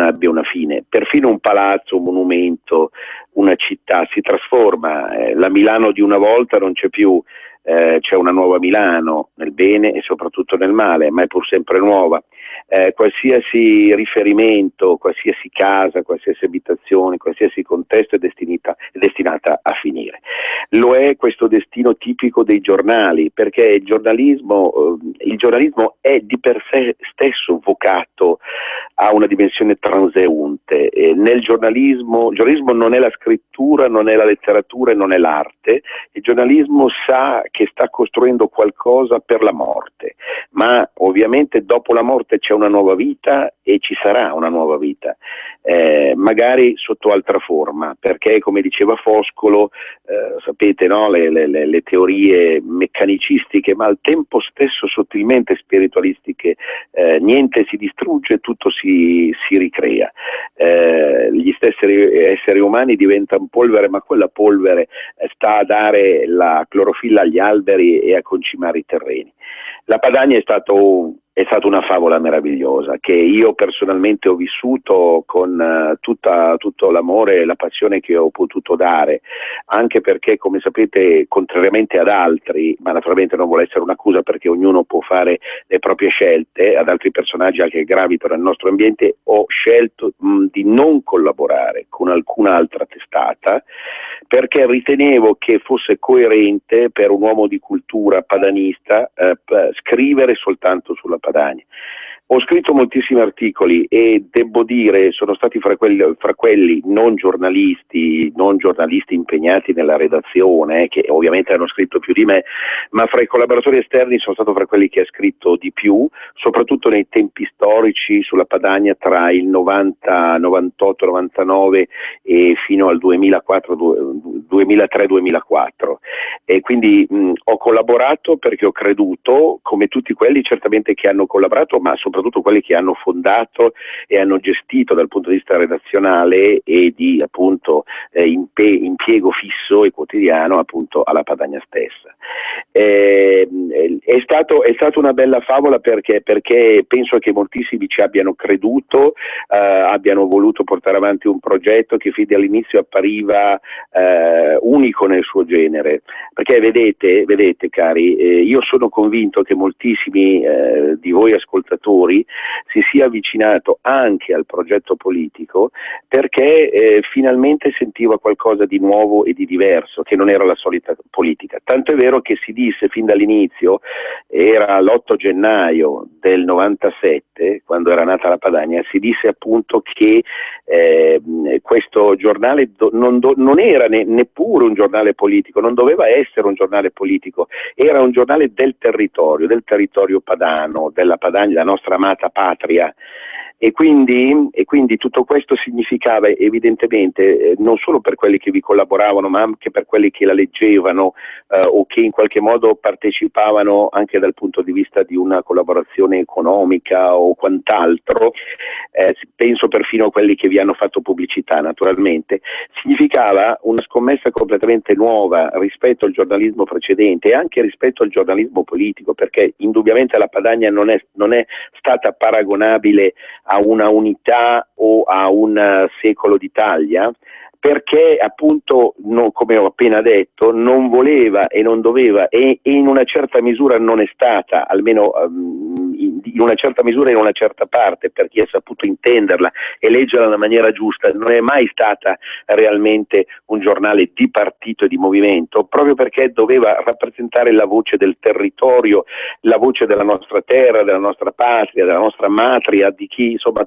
abbia una fine. Perfino un palazzo, un monumento, una città si trasforma. La Milano di una volta non c'è più, c'è una nuova Milano, nel bene e soprattutto nel male, ma è pur sempre nuova. Qualsiasi riferimento, qualsiasi casa, qualsiasi abitazione, qualsiasi contesto è destinata a finire. Lo è questo destino tipico dei giornali, perché il giornalismo è di per sé stesso vocato a una dimensione transeunte. Il giornalismo non è la scrittura, non è la letteratura e non è l'arte. Il giornalismo sa che sta costruendo qualcosa per la morte, ma ovviamente dopo la morte c'è una nuova vita e ci sarà una nuova vita, magari sotto altra forma, perché come diceva Foscolo, sapete, no? Le teorie meccanicistiche, ma al tempo stesso sottilmente spiritualistiche, niente si distrugge, tutto si ricrea. Gli stessi esseri umani diventano polvere, ma quella polvere sta a dare la clorofilla agli alberi e a concimare i terreni. La Padania è stata una favola meravigliosa che io personalmente ho vissuto con tutto l'amore e la passione che ho potuto dare, anche perché, come sapete, contrariamente ad altri, ma naturalmente non vuole essere un'accusa perché ognuno può fare le proprie scelte, ad altri personaggi che gravitano nel nostro ambiente, ho scelto di non collaborare con alcuna altra testata perché ritenevo che fosse coerente per un uomo di cultura padanista scrivere soltanto sulla Padania. Ho scritto moltissimi articoli e devo dire sono stati fra quelli non giornalisti impegnati nella redazione, che ovviamente hanno scritto più di me, ma fra i collaboratori esterni sono stato fra quelli che ha scritto di più, soprattutto nei tempi storici sulla Padania tra il 90, 98, 99 e fino al 2003-2004. E quindi ho collaborato perché ho creduto, come tutti quelli certamente che hanno collaborato, ma soprattutto quelli che hanno fondato e hanno gestito dal punto di vista redazionale e di appunto impiego fisso e quotidiano appunto alla Padania stessa. È stata una bella favola perché penso che moltissimi ci abbiano creduto, abbiano voluto portare avanti un progetto che fin dall'inizio appariva unico nel suo genere, perché vedete cari, io sono convinto che moltissimi di voi ascoltatori si sia avvicinato anche al progetto politico perché finalmente sentiva qualcosa di nuovo e di diverso, che non era la solita politica. Tanto è vero che si disse fin dall'inizio, era l'8 gennaio del 97, quando era nata la Padania, si disse appunto che questo giornale non era neppure un giornale politico, non doveva essere un giornale politico, era un giornale del territorio padano, della Padania, la nostra amata patria. E quindi tutto questo significava evidentemente non solo per quelli che vi collaboravano, ma anche per quelli che la leggevano o che in qualche modo partecipavano anche dal punto di vista di una collaborazione economica o quant'altro, penso perfino a quelli che vi hanno fatto pubblicità naturalmente, significava una scommessa completamente nuova rispetto al giornalismo precedente e anche rispetto al giornalismo politico, perché indubbiamente la Padania non è stata paragonabile a una unità o a un secolo d'Italia, perché appunto, come ho appena detto, non voleva e non doveva e in una certa misura non è stata, almeno in una certa misura e in una certa parte, per chi ha saputo intenderla e leggerla nella maniera giusta, non è mai stata realmente un giornale di partito e di movimento, proprio perché doveva rappresentare la voce del territorio, la voce della nostra terra, della nostra patria, della nostra matria, di chi, insomma,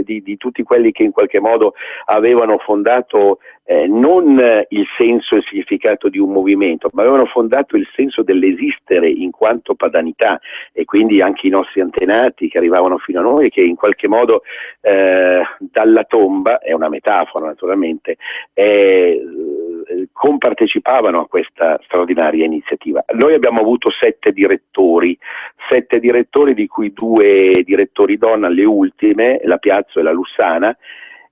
di tutti quelli che in qualche modo avevano fondato non il senso e il significato di un movimento, ma avevano fondato il senso dell'esistere in quanto padanità, e quindi anche i nostri antenati che arrivavano fino a noi e che in qualche modo dalla tomba, è una metafora naturalmente, compartecipavano a questa straordinaria iniziativa. Noi abbiamo avuto 7 direttori, di cui 2 direttori donna, le ultime, la Piazzo e la Lussana,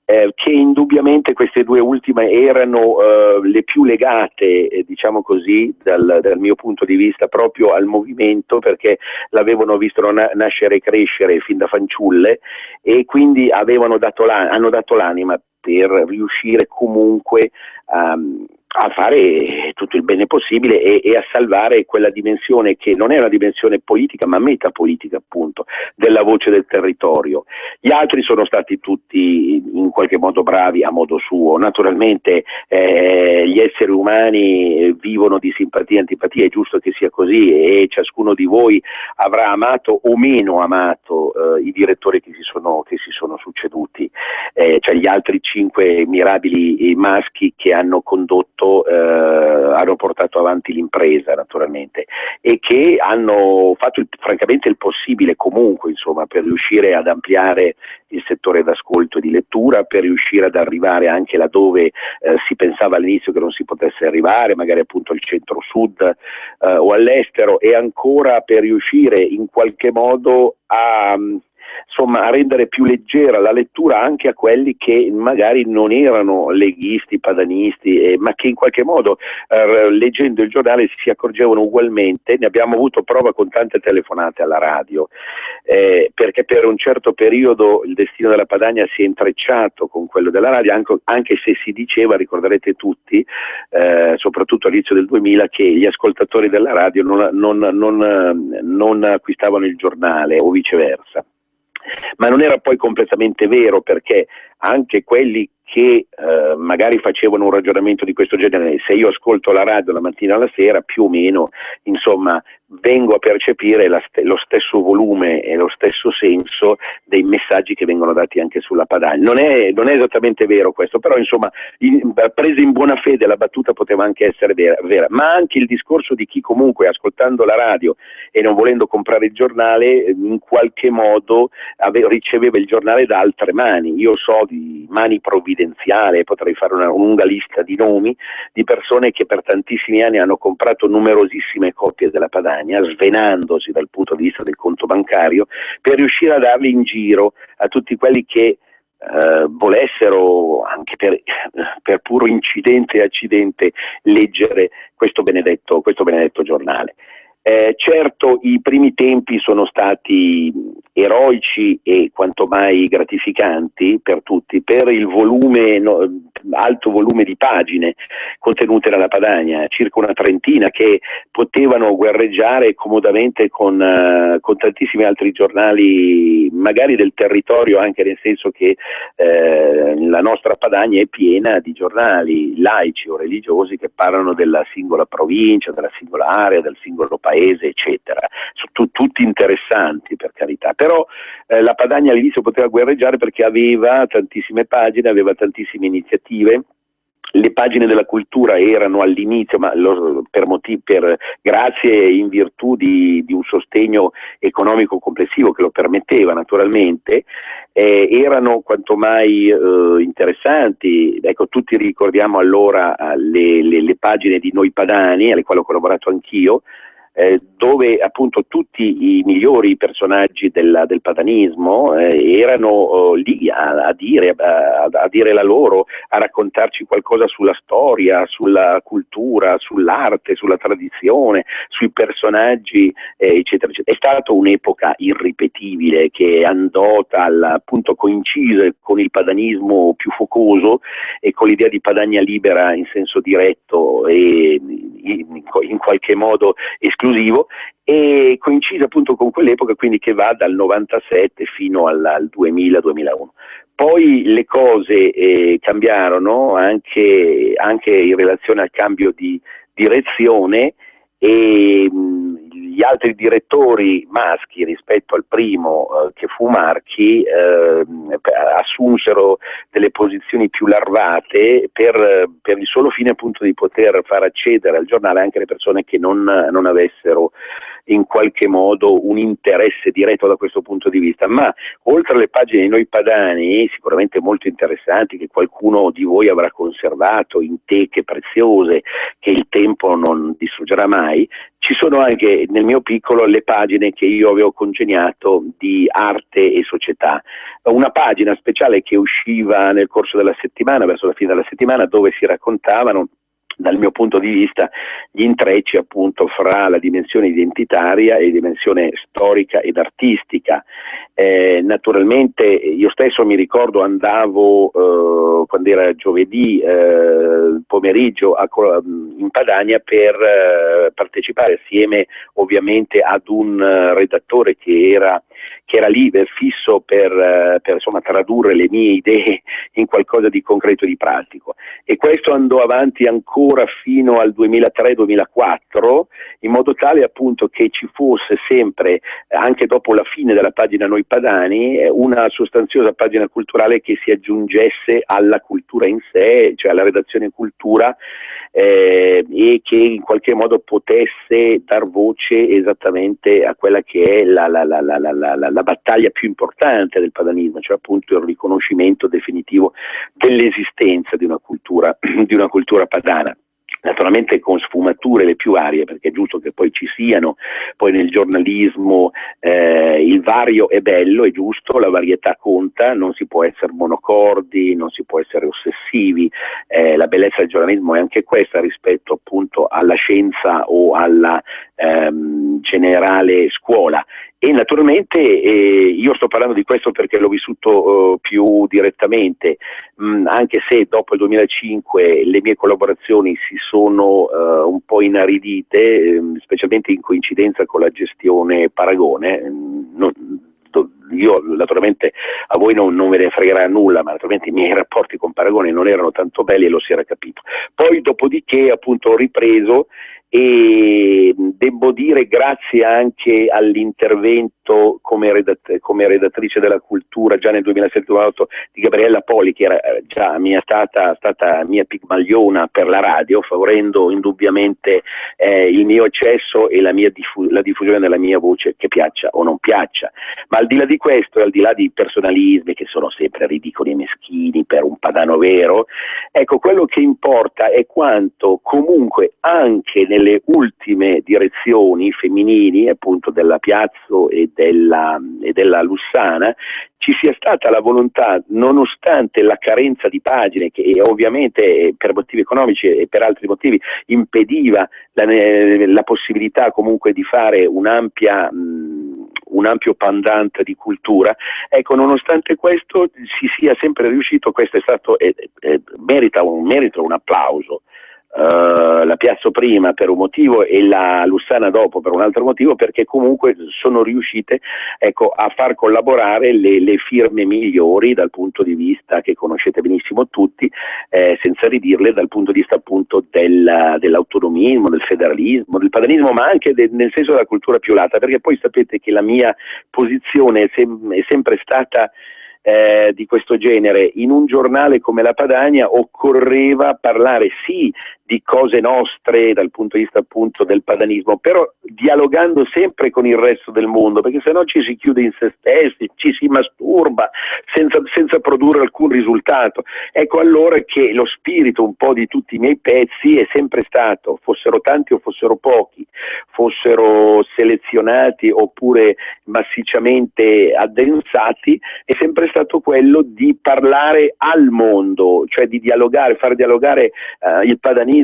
che indubbiamente queste due ultime erano le più legate, diciamo così, dal mio punto di vista proprio al movimento, perché l'avevano visto nascere e crescere fin da fanciulle e quindi hanno dato l'anima per riuscire comunque a fare tutto il bene possibile e a salvare quella dimensione che non è una dimensione politica ma metapolitica, appunto, della voce del territorio. Gli altri sono stati tutti in qualche modo bravi a modo suo. Naturalmente gli esseri umani vivono di simpatia e antipatia, è giusto che sia così, e ciascuno di voi avrà amato o meno amato i direttori che si sono succeduti, cioè gli altri 5 mirabili maschi che hanno hanno portato avanti l'impresa, naturalmente, e che hanno fatto francamente il possibile comunque, insomma, per riuscire ad ampliare il settore d'ascolto e di lettura, per riuscire ad arrivare anche laddove si pensava all'inizio che non si potesse arrivare, magari appunto al centro-sud o all'estero, e ancora per riuscire in qualche modo a rendere più leggera la lettura anche a quelli che magari non erano leghisti, padanisti, ma che in qualche modo leggendo il giornale si accorgevano ugualmente. Ne abbiamo avuto prova con tante telefonate alla radio, perché per un certo periodo il destino della Padania si è intrecciato con quello della radio, anche se si diceva, ricorderete tutti, soprattutto all'inizio del 2000, che gli ascoltatori della radio non acquistavano il giornale o viceversa. Ma non era poi completamente vero, perché anche quelli che magari facevano un ragionamento di questo genere, se io ascolto la radio la mattina alla sera, più o meno, insomma, vengo a percepire lo stesso volume e lo stesso senso dei messaggi che vengono dati anche sulla Padania. Non è esattamente vero questo, però insomma, presa in buona fede la battuta poteva anche essere vera, ma anche il discorso di chi comunque, ascoltando la radio e non volendo comprare il giornale, in qualche modo riceveva il giornale da altre mani. Io so di mani provvidenziali, potrei fare una lunga lista di nomi di persone che per tantissimi anni hanno comprato numerosissime copie della Padania, svenandosi dal punto di vista del conto bancario, per riuscire a darli in giro a tutti quelli che volessero, anche per puro incidente e accidente, leggere questo benedetto giornale. Certo, i primi tempi sono stati eroici e quanto mai gratificanti per tutti, per il alto volume di pagine contenute nella Padania, circa una trentina, che potevano guerreggiare comodamente con tantissimi altri giornali, magari del territorio, anche nel senso che la nostra Padania è piena di giornali laici o religiosi che parlano della singola provincia, della singola area, del singolo paese, eccetera. Tutti interessanti, per carità, però la Padania all'inizio poteva guerreggiare perché aveva tantissime pagine, aveva tantissime iniziative. Le pagine della cultura erano all'inizio, ma grazie e in virtù di un sostegno economico complessivo che lo permetteva, naturalmente, erano quanto mai interessanti. Ecco, tutti ricordiamo allora le pagine di Noi Padani, alle quali ho collaborato anch'io, dove appunto tutti i migliori personaggi del padanismo erano lì a dire la loro, a raccontarci qualcosa sulla storia, sulla cultura, sull'arte, sulla tradizione, sui personaggi, eccetera, eccetera. È stata un'epoca irripetibile che andò appunto coincise con il padanismo più focoso e con l'idea di Padania libera in senso diretto e in qualche modo esclusivo, e coincide appunto con quell'epoca, quindi, che va dal 97 fino al 2000-2001. Poi le cose cambiarono anche in relazione al cambio di direzione, e gli altri direttori maschi rispetto al primo, che fu Marchi, assunsero delle posizioni più larvate per il solo fine appunto di poter far accedere al giornale anche le persone che non avessero in qualche modo un interesse diretto da questo punto di vista, ma oltre alle pagine di Noi Padani, sicuramente molto interessanti, che qualcuno di voi avrà conservato in teche preziose che il tempo non distruggerà mai, ci sono anche nel mio piccolo le pagine che io avevo congegnato di arte e società. Una pagina speciale che usciva nel corso della settimana, verso la fine della settimana, dove si raccontavano, dal mio punto di vista, gli intrecci appunto fra la dimensione identitaria e la dimensione storica ed artistica. Naturalmente io stesso mi ricordo andavo quando era giovedì pomeriggio in Padania per partecipare assieme ovviamente ad un redattore che era lì fisso per insomma tradurre le mie idee in qualcosa di concreto e di pratico, e questo andò avanti ancora fino al 2003-2004, in modo tale appunto che ci fosse sempre, anche dopo la fine della pagina Noi Padani, una sostanziosa pagina culturale che si aggiungesse alla cultura in sé, cioè alla redazione cultura, e che in qualche modo potesse dar voce esattamente a quella che è la battaglia più importante del padanismo, cioè appunto il riconoscimento definitivo dell'esistenza di una cultura padana. Naturalmente con sfumature le più varie, perché è giusto che poi ci siano, poi nel giornalismo il vario è bello, è giusto, la varietà conta, non si può essere monocordi, non si può essere ossessivi, la bellezza del giornalismo è anche questa rispetto appunto alla scienza o alla generale scuola. E naturalmente io sto parlando di questo perché l'ho vissuto più direttamente, anche se dopo il 2005 le mie collaborazioni si sono un po' inaridite, specialmente in coincidenza con la gestione Paragone. Io naturalmente a voi non ve ne fregherà nulla, ma naturalmente i miei rapporti con Paragone non erano tanto belli e lo si era capito. Poi dopodiché appunto ho ripreso, e devo dire grazie anche all'intervento come redattrice della cultura già nel 2007-2008 di Gabriella Poli, che era già stata mia pigmagliona per la radio, favorendo indubbiamente il mio accesso e la diffusione della mia voce, che piaccia o non piaccia. Ma al di là di questo, e al di là di personalismi che sono sempre ridicoli e meschini per un padano vero, ecco, quello che importa è quanto comunque anche nelle ultime direzioni femminili, appunto della Piazzo e della Lussana, ci sia stata la volontà, nonostante la carenza di pagine che ovviamente per motivi economici e per altri motivi impediva la possibilità comunque di fare un ampio pendant di cultura, ecco, nonostante questo si sia sempre riuscito. Questo è stato merita un applauso. La Piazza prima per un motivo e la Lussana dopo per un altro motivo, perché comunque sono riuscite, ecco, a far collaborare le firme migliori dal punto di vista che conoscete benissimo tutti, senza ridirle, dal punto di vista appunto dell'autonomismo, del federalismo, del padanismo, ma anche nel senso della cultura più lata, perché poi sapete che la mia posizione è sempre stata di questo genere. In un giornale come la Padania occorreva parlare sì di cose nostre dal punto di vista appunto del padanismo, però dialogando sempre con il resto del mondo, perché sennò ci si chiude in se stessi, ci si masturba senza produrre alcun risultato. Ecco allora che lo spirito un po' di tutti i miei pezzi è sempre stato, fossero tanti o fossero pochi, fossero selezionati oppure massicciamente addensati, è sempre stato quello di parlare al mondo, cioè di dialogare, far dialogare il padanismo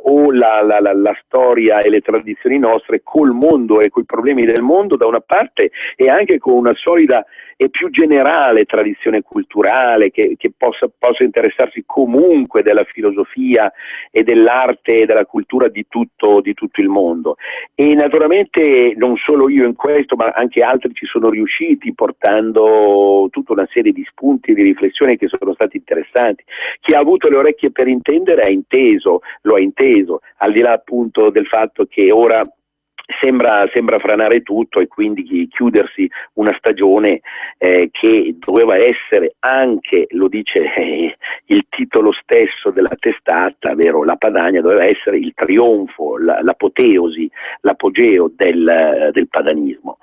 o la storia e le tradizioni nostre col mondo e coi problemi del mondo da una parte, e anche con una solida e più generale tradizione culturale che possa interessarsi comunque della filosofia e dell'arte e della cultura di tutto il mondo. E naturalmente non solo io in questo, ma anche altri ci sono riusciti, portando tutta una serie di spunti e di riflessioni che sono stati interessanti. Chi ha avuto le orecchie per intendere lo ha inteso, al di là appunto del fatto che ora sembra franare tutto e quindi chiudersi una stagione che doveva essere anche, lo dice il titolo stesso della testata, vero? La Padania doveva essere il trionfo, l'apoteosi, l'apogeo del padanismo.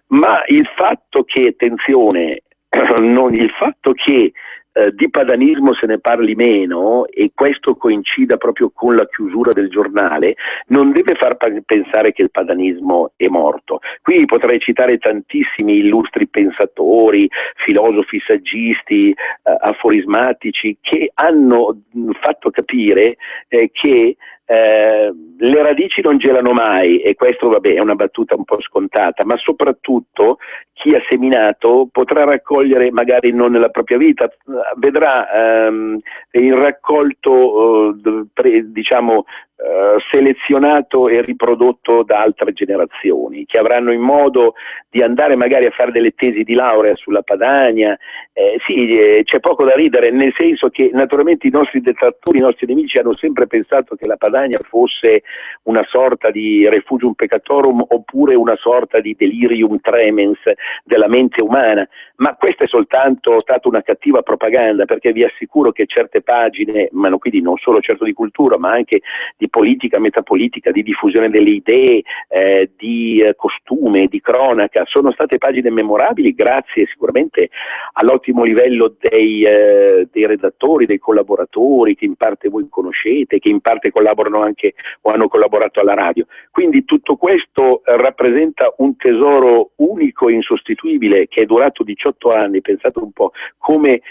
Ma il fatto che, attenzione, il fatto che di padanismo se ne parli meno, e questo coincida proprio con la chiusura del giornale, non deve far pensare che il padanismo è morto. Qui potrei citare tantissimi illustri pensatori, filosofi, saggisti, aforismatici, che hanno fatto capire che le radici non gelano mai, e questo vabbè è una battuta un po' scontata, ma soprattutto chi ha seminato potrà raccogliere, magari non nella propria vita, vedrà il raccolto selezionato e riprodotto da altre generazioni, che avranno in modo di andare magari a fare delle tesi di laurea sulla Padania. C'è poco da ridere, nel senso che naturalmente i nostri detrattori, i nostri nemici hanno sempre pensato che la Padania fosse una sorta di refugium peccatorum oppure una sorta di delirium tremens della mente umana, ma questa è soltanto stata una cattiva propaganda, perché vi assicuro che certe pagine, ma quindi non solo certo di cultura, ma anche di politica, metapolitica, di diffusione delle idee, di costume, di cronaca, sono state pagine memorabili grazie sicuramente all'ottimo livello dei redattori, dei collaboratori che in parte voi conoscete, che in parte collaborano anche o hanno collaborato alla radio. Quindi tutto questo rappresenta un tesoro unico e insostituibile che è durato 18 anni, pensate un po' come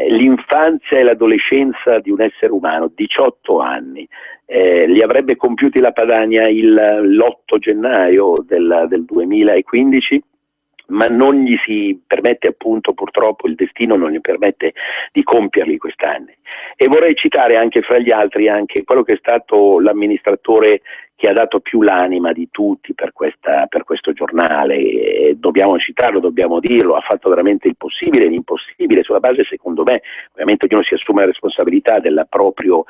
l'infanzia e l'adolescenza di un essere umano, 18 anni. Li avrebbe compiuti la Padania l'8 gennaio del 2015, ma non gli si permette, appunto, purtroppo il destino non gli permette di compierli quest'anno. E vorrei citare anche fra gli altri anche quello che è stato l'amministratore che ha dato più l'anima di tutti per questo giornale, e dobbiamo citarlo, dobbiamo dirlo, ha fatto veramente il possibile e l'impossibile sulla base, secondo me, ovviamente ognuno si assume la responsabilità del proprio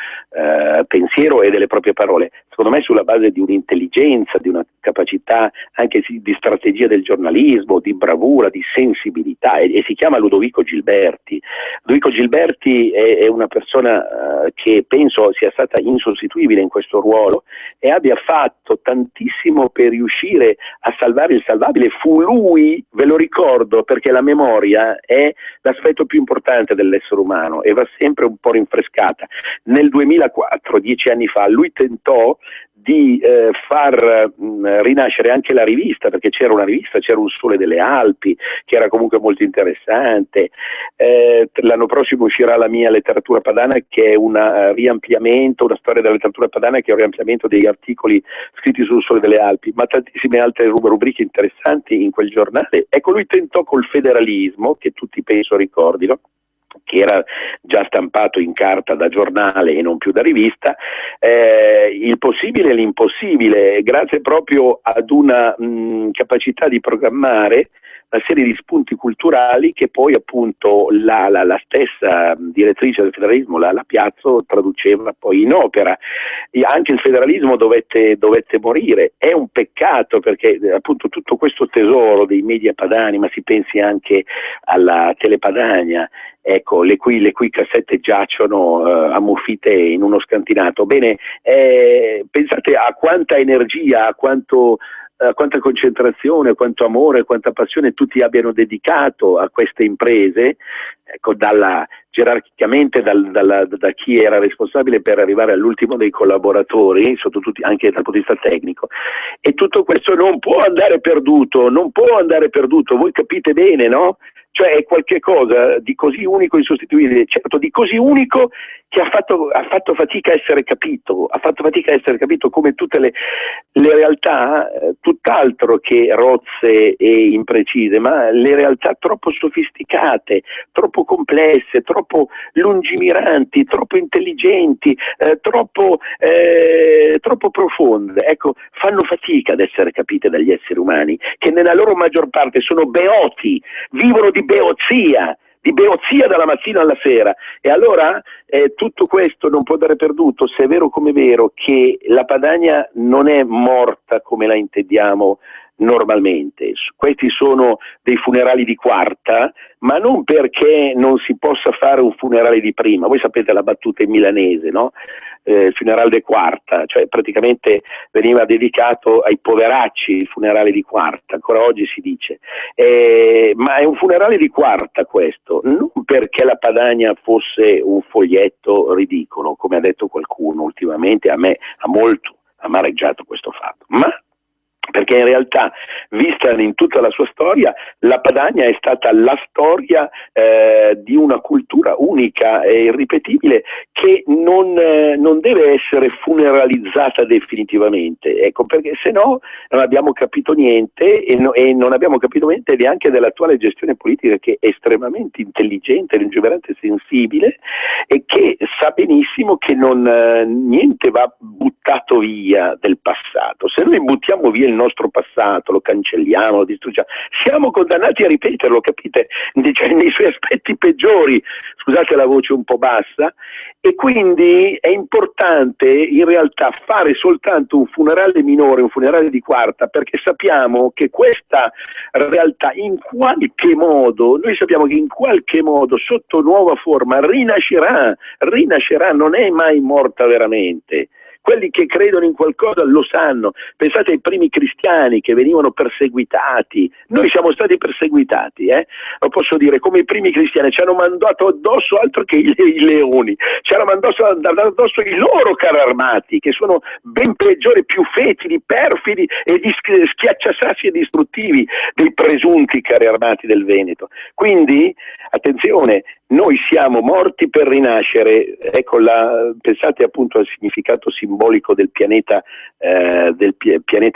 pensiero e delle proprie parole, secondo me sulla base di un'intelligenza, di una capacità anche di strategia del giornalismo, di bravura, di sensibilità, e si chiama Ludovico Gilberti. Ludovico Gilberti è una persona che penso sia stata insostituibile in questo ruolo e abbia fatto tantissimo per riuscire a salvare il salvabile. Fu lui, ve lo ricordo perché la memoria è l'aspetto più importante dell'essere umano e va sempre un po' rinfrescata. Nel 2004, 10 anni fa, lui tentò di far rinascere anche la rivista, perché c'era una rivista, c'era Un Sole delle Alpi, che era comunque molto interessante. L'anno prossimo uscirà La mia letteratura padana, che è un riampliamento, una storia della letteratura padana, che è un riampliamento degli articoli scritti sul Sole delle Alpi, ma tantissime altre rubriche interessanti in quel giornale. Ecco, lui tentò col federalismo, che tutti penso ricordino, che era già stampato in carta da giornale e non più da rivista, il possibile e l'impossibile, grazie proprio ad una capacità di programmare una serie di spunti culturali che poi appunto la stessa direttrice del federalismo, la Piazzo, traduceva poi in opera. E anche il federalismo dovette morire. È un peccato, perché appunto tutto questo tesoro dei media padani, ma si pensi anche alla Telepadania, ecco, le cui cassette giacciono ammuffite in uno scantinato. Bene, pensate a quanta energia, a quanta concentrazione, quanto amore, quanta passione tutti abbiano dedicato a queste imprese, ecco, gerarchicamente da chi era responsabile per arrivare all'ultimo dei collaboratori, soprattutto anche dal punto di vista tecnico. E tutto questo non può andare perduto, voi capite bene, no? Cioè è qualche cosa di così unico e insostituibile, certo, di così unico che ha fatto fatica a essere capito, come tutte le realtà, tutt'altro che rozze e imprecise, ma le realtà troppo sofisticate, troppo complesse, troppo lungimiranti, troppo intelligenti, troppo profonde, ecco, fanno fatica ad essere capite dagli esseri umani, che nella loro maggior parte sono beoti, vivono di beozia, di beozia dalla mattina alla sera. E allora tutto questo non può dare perduto, se è vero come è vero che la Padania non è morta come la intendiamo normalmente. Questi sono dei funerali di quarta, ma non perché non si possa fare un funerale di prima. Voi sapete la battuta in milanese, no? Il funerale di quarta, cioè praticamente veniva dedicato ai poveracci il funerale di quarta, ancora oggi si dice, ma è un funerale di quarta questo, non perché la Padania fosse un foglietto ridicolo, come ha detto qualcuno ultimamente, a me ha molto amareggiato questo fatto, ma perché in realtà, vista in tutta la sua storia, la Padania è stata la storia di una cultura unica e irripetibile che non deve essere funeralizzata definitivamente, ecco, perché se no non abbiamo capito niente e non abbiamo capito niente neanche dell'attuale gestione politica, che è estremamente intelligente, lungimirante e sensibile, e che sa benissimo che niente va buttato via del passato. Se noi buttiamo via il nostro passato, lo cancelliamo, lo distruggiamo, siamo condannati a ripeterlo, capite? Cioè, nei suoi aspetti peggiori, scusate la voce un po' bassa, e quindi è importante in realtà fare soltanto un funerale minore, un funerale di quarta, perché sappiamo che questa realtà in qualche modo, noi sappiamo che in qualche modo sotto nuova forma rinascerà, non è mai morta veramente. Quelli che credono in qualcosa lo sanno. Pensate ai primi cristiani che venivano perseguitati. Noi siamo stati perseguitati, lo posso dire, come i primi cristiani. Ci hanno mandato addosso altro che i leoni. Ci hanno mandato addosso i loro carri armati, che sono ben peggiori, più fetidi, perfidi e schiacciasassi e distruttivi dei presunti carri armati del Veneto. Quindi, attenzione, noi siamo morti per rinascere. Ecco, pensate appunto al significato simbolico del pianeta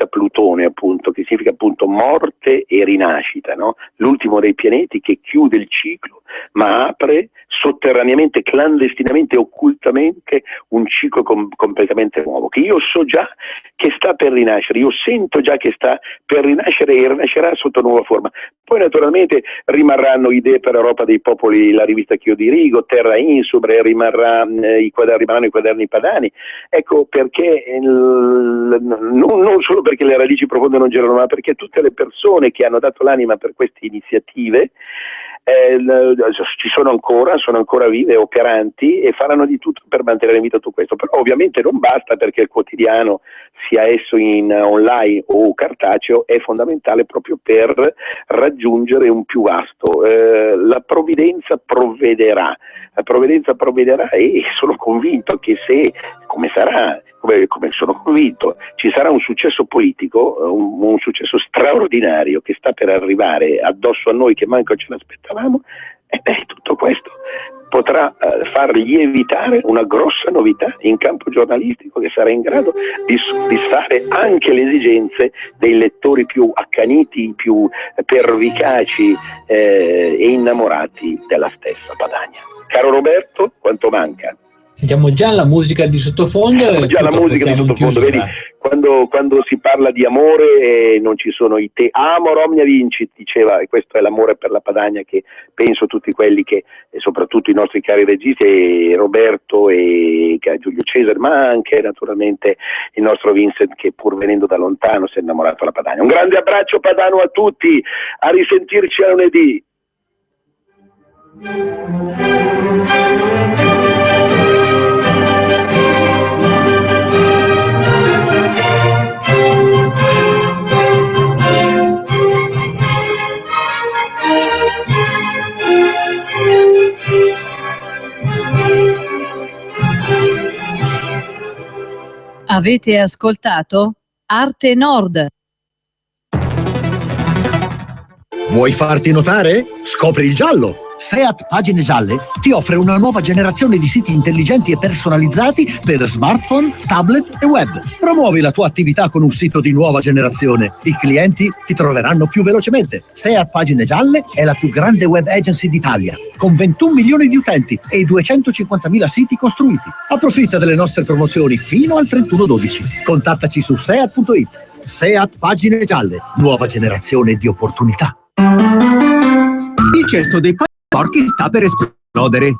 Plutone, appunto, che significa appunto morte e rinascita, no? L'ultimo dei pianeti che chiude il ciclo, ma apre sotterraneamente, clandestinamente, occultamente un ciclo completamente nuovo, che io so già che sta per rinascere, io sento già che sta per rinascere e rinascerà sotto nuova forma. Poi naturalmente rimarranno Idee per Europa dei Popoli, la rivista che io dirigo, Terra Insubre, rimarranno i quaderni padani. Ecco perché non solo perché le radici profonde non girano, ma perché tutte le persone che hanno dato l'anima per queste iniziative sono ancora vive, operanti, e faranno di tutto per mantenere in vita tutto questo. Però ovviamente non basta, perché il quotidiano, sia esso in online o cartaceo, è fondamentale proprio per raggiungere un più vasto. La provvidenza provvederà, e sono convinto che se, come sarà, come sono convinto, ci sarà un successo politico, un successo straordinario che sta per arrivare addosso a noi, che manco ce l'aspettavamo, e tutto questo potrà far lievitare una grossa novità in campo giornalistico, che sarà in grado di soddisfare anche le esigenze dei lettori più accaniti, più pervicaci e innamorati della stessa Padania. Caro Roberto, quanto manca? Sentiamo già la musica di sottofondo. Già la musica di sottofondo, vedi? Quando si parla di amore non ci sono i te. Amor omnia vincit, diceva, e questo è l'amore per la Padania che penso tutti quelli che, e soprattutto i nostri cari registi, Roberto e Giulio Cesare, ma anche naturalmente il nostro Vincent, che pur venendo da lontano si è innamorato della Padania. Un grande abbraccio padano a tutti, a risentirci a lunedì. Avete ascoltato Arte Nord. Vuoi farti notare? Scopri il giallo! Seat Pagine Gialle ti offre una nuova generazione di siti intelligenti e personalizzati per smartphone, tablet e web. Promuovi la tua attività con un sito di nuova generazione. I clienti ti troveranno più velocemente. Seat Pagine Gialle è la più grande web agency d'Italia, con 21 milioni di utenti e 250.000 siti costruiti. Approfitta delle nostre promozioni fino al 31/12. Contattaci su seat.it. Seat Pagine Gialle, nuova generazione di opportunità. Il cesto dei Porky sta per esplodere.